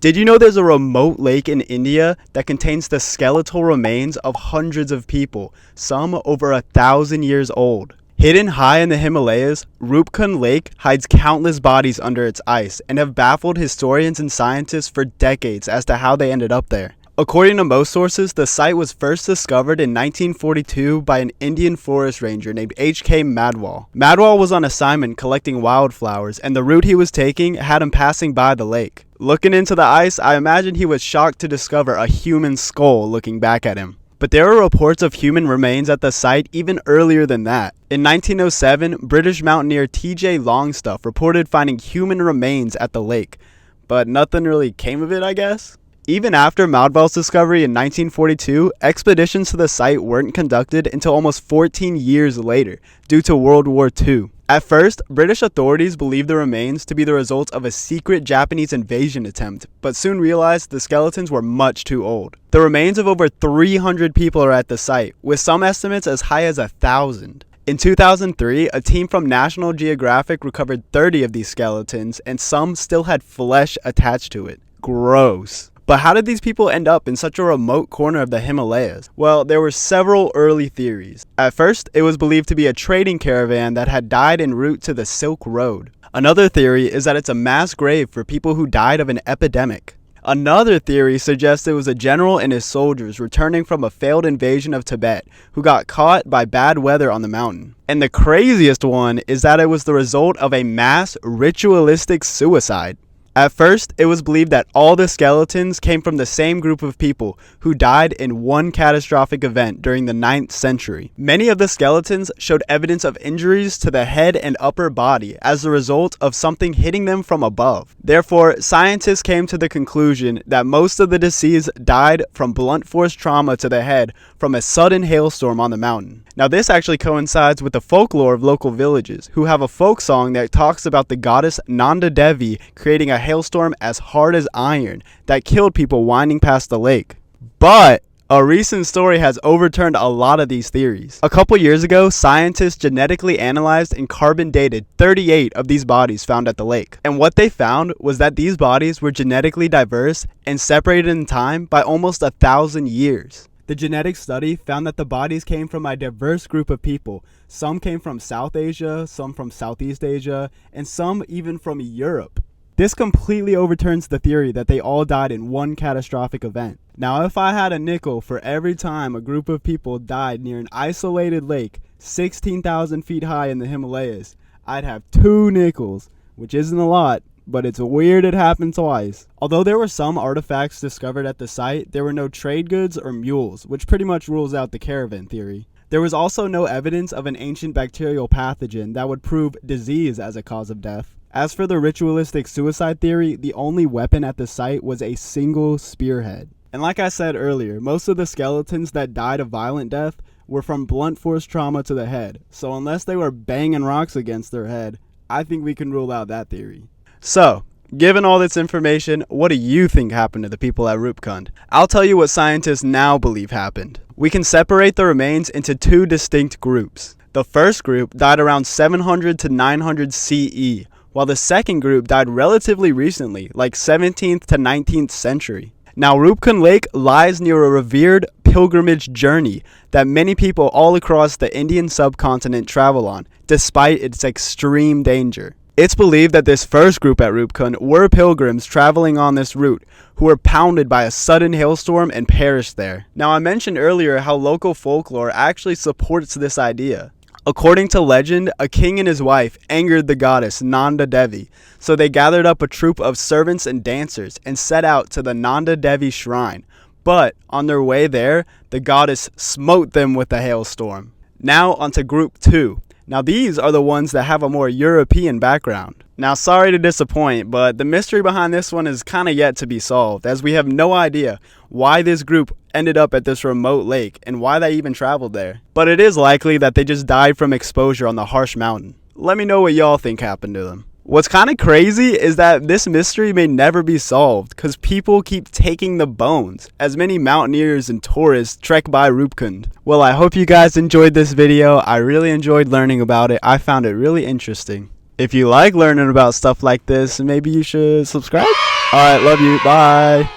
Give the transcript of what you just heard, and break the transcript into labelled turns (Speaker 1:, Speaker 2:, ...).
Speaker 1: Did you know there's a remote lake in India that contains the skeletal remains of hundreds of people, some over 1,000 years old? Hidden high in the Himalayas, Roopkund Lake hides countless bodies under its ice and have baffled historians and scientists for decades as to how they ended up there. According to most sources, the site was first discovered in 1942 by an Indian forest ranger named H.K. Madwal. Madwal was on assignment collecting wildflowers, and the route he was taking had him passing by the lake. Looking into the ice, I imagine he was shocked to discover a human skull looking back at him. But there are reports of human remains at the site even earlier than that. In 1907, British mountaineer T.J. Longstuff reported finding human remains at the lake, but nothing really came of it, I guess. Even after Madwal's discovery in 1942, expeditions to the site weren't conducted until almost 14 years later, due to World War II. At first, British authorities believed the remains to be the result of a secret Japanese invasion attempt, but soon realized the skeletons were much too old. The remains of over 300 people are at the site, with some estimates as high as 1,000. In 2003, a team from National Geographic recovered 30 of these skeletons, and some still had flesh attached to it. Gross. But how did these people end up in such a remote corner of the Himalayas? Well, there were several early theories. At first, it was believed to be a trading caravan that had died en route to the Silk Road. Another theory is that it's a mass grave for people who died of an epidemic. Another theory suggests it was a general and his soldiers returning from a failed invasion of Tibet who got caught by bad weather on the mountain. And the craziest one is that it was the result of a mass ritualistic suicide. At first, it was believed that all the skeletons came from the same group of people who died in one catastrophic event during the 9th century. Many of the skeletons showed evidence of injuries to the head and upper body as a result of something hitting them from above. Therefore, scientists came to the conclusion that most of the deceased died from blunt force trauma to the head from a sudden hailstorm on the mountain. Now, this actually coincides with the folklore of local villages, who have a folk song that talks about the goddess Nanda Devi creating a hailstorm as hard as iron that killed people winding past the lake. But a recent story has overturned a lot of these theories. A couple years ago, scientists genetically analyzed and carbon dated 38 of these bodies found at the lake. And what they found was that these bodies were genetically diverse and separated in time by almost 1,000 years. The genetic study found that the bodies came from a diverse group of people. Some came from South Asia, some from Southeast Asia, and some even from Europe. This completely overturns the theory that they all died in one catastrophic event. Now, if I had a nickel for every time a group of people died near an isolated lake 16,000 feet high in the Himalayas, I'd have 2 nickels, which isn't a lot, but it's weird it happened twice. Although there were some artifacts discovered at the site, there were no trade goods or mules, which pretty much rules out the caravan theory. There was also no evidence of an ancient bacterial pathogen that would prove disease as a cause of death. As for the ritualistic suicide theory, the only weapon at the site was a single spearhead. And like I said earlier, most of the skeletons that died a violent death were from blunt force trauma to the head, so unless they were banging rocks against their head, I think we can rule out that theory. So, given all this information, what do you think happened to the people at Roopkund? I'll tell you what scientists now believe happened. We can separate the remains into 2 distinct groups. The first group died around 700 to 900 CE, while the second group died relatively recently, like 17th to 19th century. Now, Roopkund Lake lies near a revered pilgrimage journey that many people all across the Indian subcontinent travel on, despite its extreme danger. It's believed that this first group at Roopkund were pilgrims traveling on this route who were pounded by a sudden hailstorm and perished there. Now, I mentioned earlier how local folklore actually supports this idea. According to legend, a king and his wife angered the goddess Nanda Devi, so they gathered up a troop of servants and dancers and set out to the Nanda Devi shrine. But on their way there, the goddess smote them with a hailstorm. Now onto group 2. Now these are the ones that have a more European background. Now, sorry to disappoint, but the mystery behind this one is kind of yet to be solved, as we have no idea why this group ended up at this remote lake and why they even traveled there. But it is likely that they just died from exposure on the harsh mountain. Let me know what y'all think happened to them. What's kind of crazy is that this mystery may never be solved because people keep taking the bones as many mountaineers and tourists trek by Roopkund. Well, I hope you guys enjoyed this video. I really enjoyed learning about it. I found it really interesting. If you like learning about stuff like this, maybe you should subscribe. All right, love you. Bye.